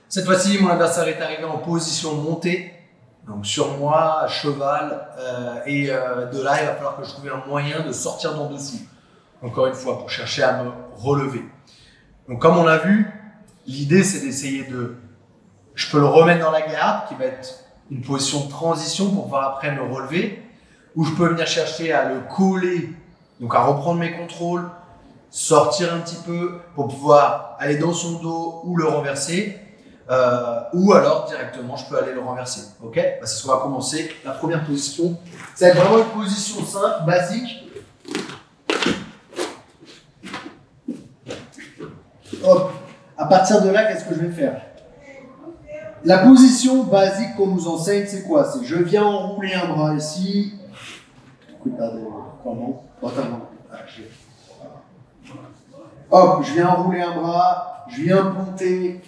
Cette fois-ci, mon adversaire est arrivé en position montée, donc sur moi, à cheval, et de là, il va falloir que je trouve un moyen de sortir d'en dessous. Encore une fois, pour chercher à me relever. Donc comme on l'a vu, l'idée c'est d'essayer de... Je peux le remettre dans la garde, qui va être une position de transition pour pouvoir après me relever, ou je peux venir chercher à le coller, donc à reprendre mes contrôles, sortir un petit peu pour pouvoir aller dans son dos ou le renverser, ou alors directement je peux aller le renverser. Ok, c'est ce qu'on va commencer. La première position, ça va être vraiment une position simple, basique. Hop. À partir de là, qu'est-ce que je vais faire? La position basique qu'on nous enseigne, c'est quoi? C'est je viens enrouler un bras ici. Hop, je viens enrouler un bras, je viens ponter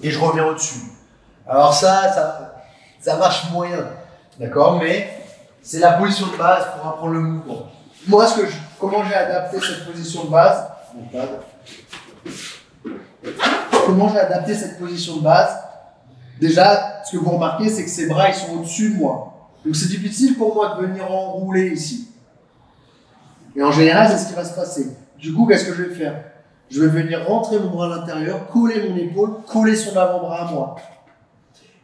et je reviens au-dessus. Alors ça marche moyen, d'accord? Mais c'est la position de base pour apprendre le mouvement. Moi, comment j'ai adapté cette position de base? Comment j'ai adapté cette position de base? Déjà, ce que vous remarquez, c'est que ces bras, ils sont au-dessus de moi. Donc c'est difficile pour moi de venir enrouler ici. Et en général, c'est ce qui va se passer. Du coup, qu'est-ce que je vais faire? Je vais venir rentrer mon bras à l'intérieur, coller mon épaule, coller son avant-bras à moi.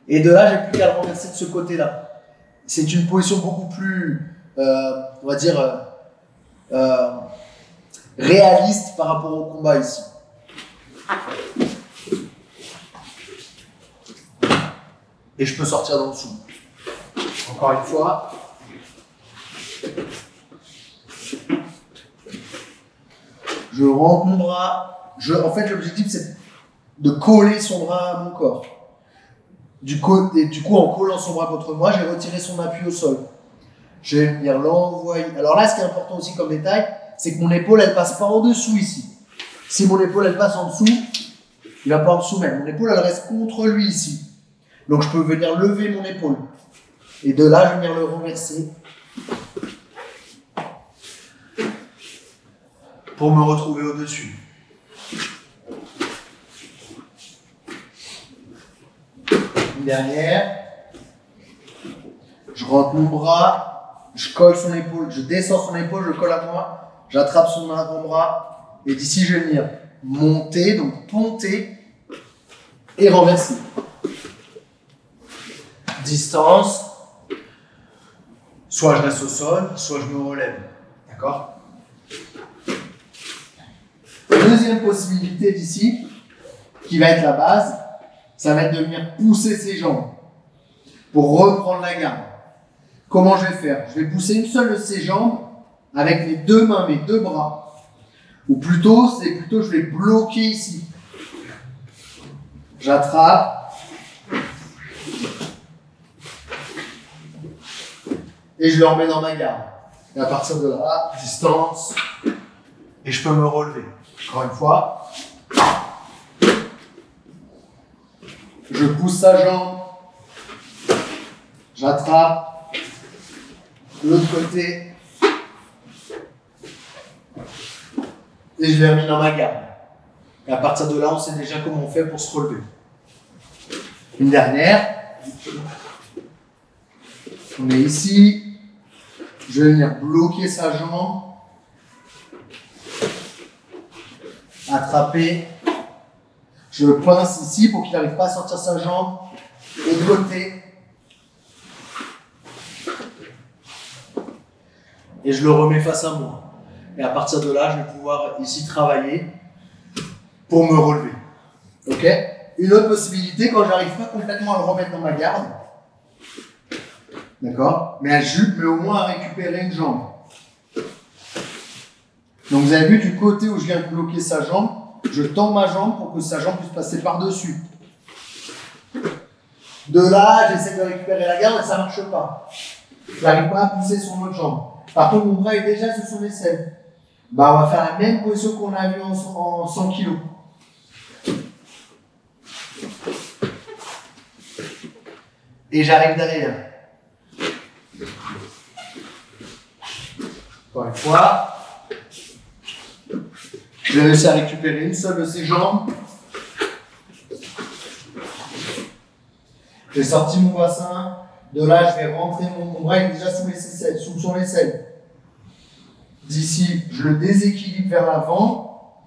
Et de là, j'ai plus qu'à le renverser de ce côté-là. C'est une position beaucoup plus, on va dire, réaliste par rapport au combat ici. Et je peux sortir d'en dessous. Encore une fois. Je rentre mon bras. En fait, l'objectif, c'est de coller son bras à mon corps. Du coup, en collant son bras contre moi, j'ai retiré son appui au sol. Je vais venir l'envoyer. Alors là, ce qui est important aussi comme détail, c'est que mon épaule, elle passe pas en dessous ici. Si mon épaule, elle passe en dessous, il va pas en dessous même. Mon épaule, elle reste contre lui ici. Donc, je peux venir lever mon épaule. Et de là, je vais venir le renverser. Pour me retrouver au-dessus. Une dernière. Je rentre mon bras, je colle son épaule, je descends son épaule, je colle à moi, j'attrape son avant-bras, et d'ici je vais venir monter, donc ponter, et renverser. Distance, soit je reste au sol, soit je me relève. D'accord? Deuxième possibilité d'ici, qui va être la base, ça va être de venir pousser ses jambes pour reprendre la garde. Comment je vais faire? Je vais pousser une seule de ses jambes avec mes deux mains, mes deux bras. Ou plutôt, je vais bloquer ici. J'attrape. Et je le remets dans ma garde. Et à partir de là, distance. Et je peux me relever. Encore une fois. Je pousse sa jambe. J'attrape. De l'autre côté. Et je l'ai remis dans ma garde. Et à partir de là, on sait déjà comment on fait pour se relever. Une dernière. On est ici. Je vais venir bloquer sa jambe. Attraper. Je le pince ici pour qu'il n'arrive pas à sortir sa jambe. Et de côté. Et je le remets face à moi. Et à partir de là, je vais pouvoir ici travailler pour me relever. Ok? Une autre possibilité, quand j'arrive pas complètement à le remettre dans ma garde, d'accord? Mais au moins à récupérer une jambe. Donc vous avez vu du côté où je viens de bloquer sa jambe, je tends ma jambe pour que sa jambe puisse passer par-dessus. De là, j'essaie de récupérer la garde et ça ne marche pas. Je n'arrive pas à pousser son autre jambe. Par contre, mon bras est déjà sur son aisselle. Bah, on va faire la même position qu'on a vue en 100 kg. Et j'arrive derrière. Encore une fois. Je vais réussir à récupérer une seule de ses jambes. J'ai sorti mon bassin. De là, je vais rentrer mon bras, il est déjà sous son aisselle. D'ici, je le déséquilibre vers l'avant.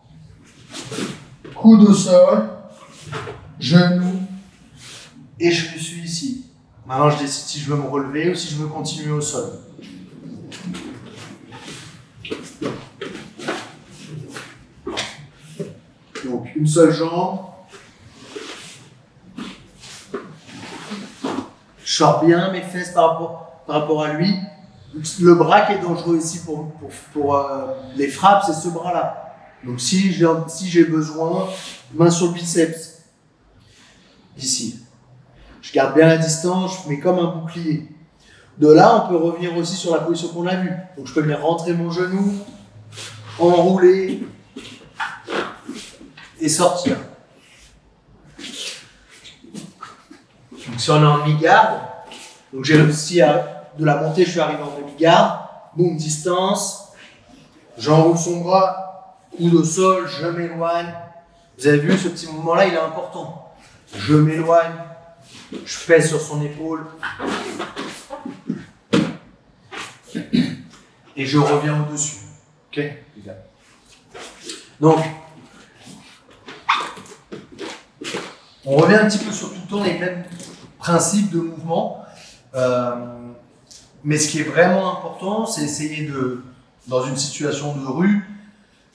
Coude au sol. Genou. Et je suis ici. Maintenant, je décide si je veux me relever ou si je veux continuer au sol. Donc, une seule jambe. Je sors bien mes fesses par rapport à lui. Le bras qui est dangereux ici pour les frappes, c'est ce bras-là. Donc si j'ai besoin, main sur le biceps. Ici. Je garde bien la distance, je mets comme un bouclier. De là, on peut revenir aussi sur la position qu'on a vue. Donc je peux venir rentrer mon genou, enrouler et sortir. Donc si on est en mi-garde, donc j'ai réussi de la montée, je suis arrivé en demi-garde, boum, distance, j'enroule son bras, coude au sol, je m'éloigne. Vous avez vu, ce petit mouvement-là, il est important. Je m'éloigne, je pèse sur son épaule et je reviens au-dessus. Ok? Donc, on revient un petit peu sur tout le temps les mêmes principes de mouvement. Mais ce qui est vraiment important, c'est essayer dans une situation de rue,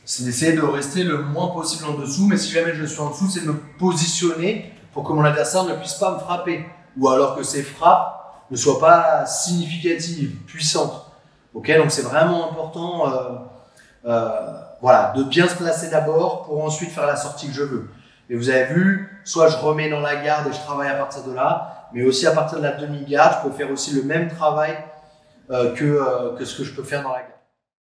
c'est d'essayer de rester le moins possible en dessous. Mais si jamais je suis en dessous, c'est de me positionner pour que mon adversaire ne puisse pas me frapper. Ou alors que ses frappes ne soient pas significatives, puissantes. Okay, donc c'est vraiment important voilà, de bien se placer d'abord pour ensuite faire la sortie que je veux. Et vous avez vu, soit je remets dans la garde et je travaille à partir de là, mais aussi à partir de la demi-garde, je peux faire aussi le même travail que ce que je peux faire dans la garde.